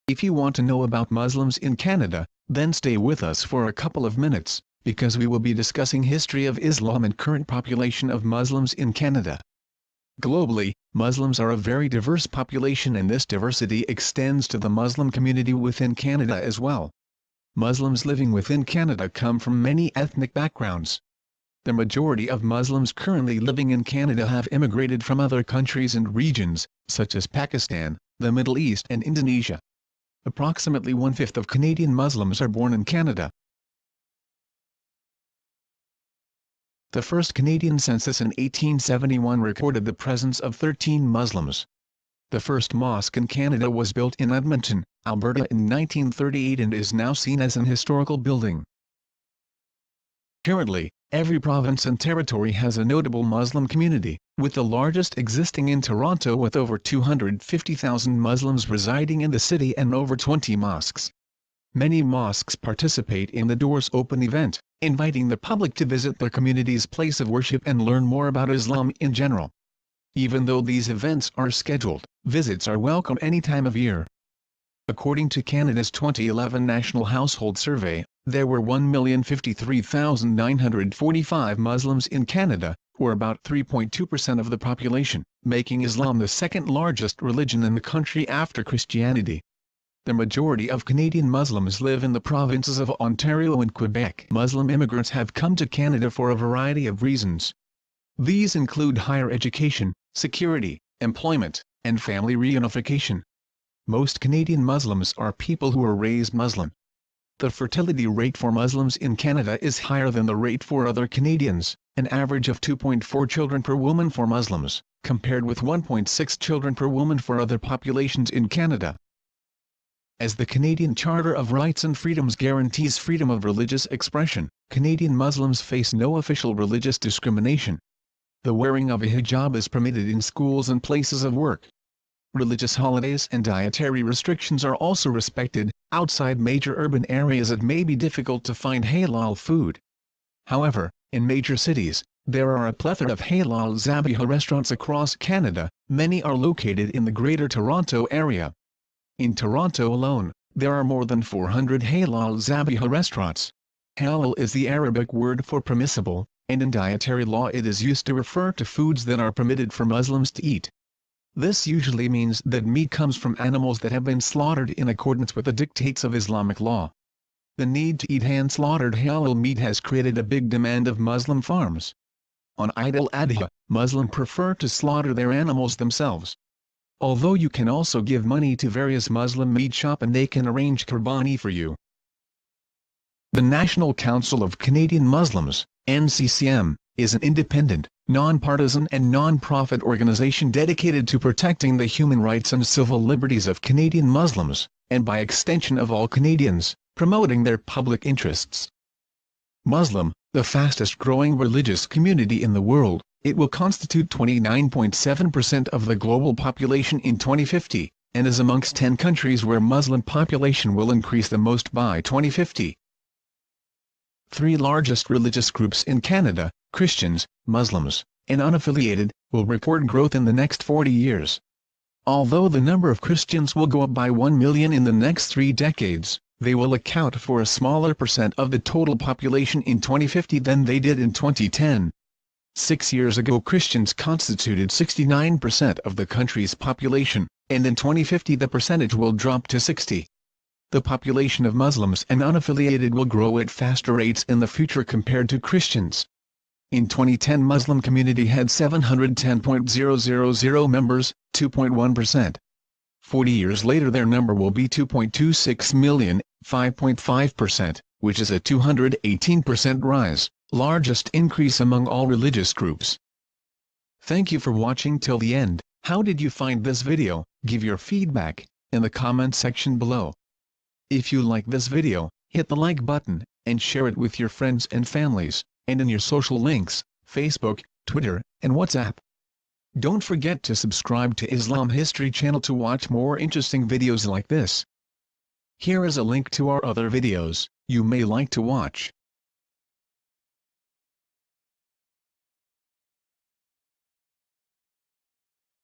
If you want to know about Muslims in Canada, then stay with us for a couple of minutes, because we will be discussing history of Islam and current population of Muslims in Canada. Globally, Muslims are a very diverse population, and this diversity extends to the Muslim community within Canada as well. Muslims living within Canada come from many ethnic backgrounds. The majority of Muslims currently living in Canada have immigrated from other countries and regions, such as Pakistan, the Middle East and Indonesia. Approximately 1/5 of Canadian Muslims are born in Canada. The first Canadian census in 1871 recorded the presence of 13 Muslims. The first mosque in Canada was built in Edmonton, Alberta in 1938 and is now seen as an historical building. Currently, every province and territory has a notable Muslim community, with the largest existing in Toronto with over 250,000 Muslims residing in the city and over 20 mosques. Many mosques participate in the Doors Open event, inviting the public to visit their community's place of worship and learn more about Islam in general. Even though these events are scheduled, visits are welcome any time of year. According to Canada's 2011 National Household Survey, there were 1,053,945 Muslims in Canada, or about 3.2% of the population, making Islam the second largest religion in the country after Christianity. The majority of Canadian Muslims live in the provinces of Ontario and Quebec. Muslim immigrants have come to Canada for a variety of reasons. These include higher education, security, employment, and family reunification. Most Canadian Muslims are people who are raised Muslim. The fertility rate for Muslims in Canada is higher than the rate for other Canadians, an average of 2.4 children per woman for Muslims, compared with 1.6 children per woman for other populations in Canada. As the Canadian Charter of Rights and Freedoms guarantees freedom of religious expression, Canadian Muslims face no official religious discrimination. The wearing of a hijab is permitted in schools and places of work. Religious holidays and dietary restrictions are also respected. Outside major urban areas it may be difficult to find halal food. However, in major cities, there are a plethora of halal zabiha restaurants across Canada. Many are located in the Greater Toronto area. In Toronto alone, there are more than 400 halal zabiha restaurants. Halal is the Arabic word for permissible, and in dietary law it is used to refer to foods that are permitted for Muslims to eat. This usually means that meat comes from animals that have been slaughtered in accordance with the dictates of Islamic law. The need to eat hand-slaughtered halal meat has created a big demand of Muslim farms. On Eid al-Adha, Muslims prefer to slaughter their animals themselves. Although you can also give money to various Muslim meat shops and they can arrange qurbani for you. The National Council of Canadian Muslims, NCCM, is an independent, non-partisan and non-profit organization dedicated to protecting the human rights and civil liberties of Canadian Muslims, and by extension of all Canadians, promoting their public interests. Muslim, the fastest-growing religious community in the world, it will constitute 29.7% of the global population in 2050, and is amongst 10 countries where Muslim population will increase the most by 2050. Three largest religious groups in Canada, Christians, Muslims, and unaffiliated, will report growth in the next 40 years. Although the number of Christians will go up by 1 million in the next 3 decades, they will account for a smaller percent of the total population in 2050 than they did in 2010. 6 years ago Christians constituted 69% of the country's population, and in 2050 the percentage will drop to 60%. The population of Muslims and unaffiliated will grow at faster rates in the future compared to Christians. In 2010 Muslim community had 710,000 members, 2.1%. 40 years later their number will be 2.26 million, 5.5%, which is a 218% rise, largest increase among all religious groups. Thank you for watching till the end. How did you find this video? Give your feedback in the comment section below. If you like this video, hit the like button, and share it with your friends and families, and in your social links, Facebook, Twitter, and WhatsApp. Don't forget to subscribe to Islam History channel to watch more interesting videos like this. Here is a link to our other videos you may like to watch.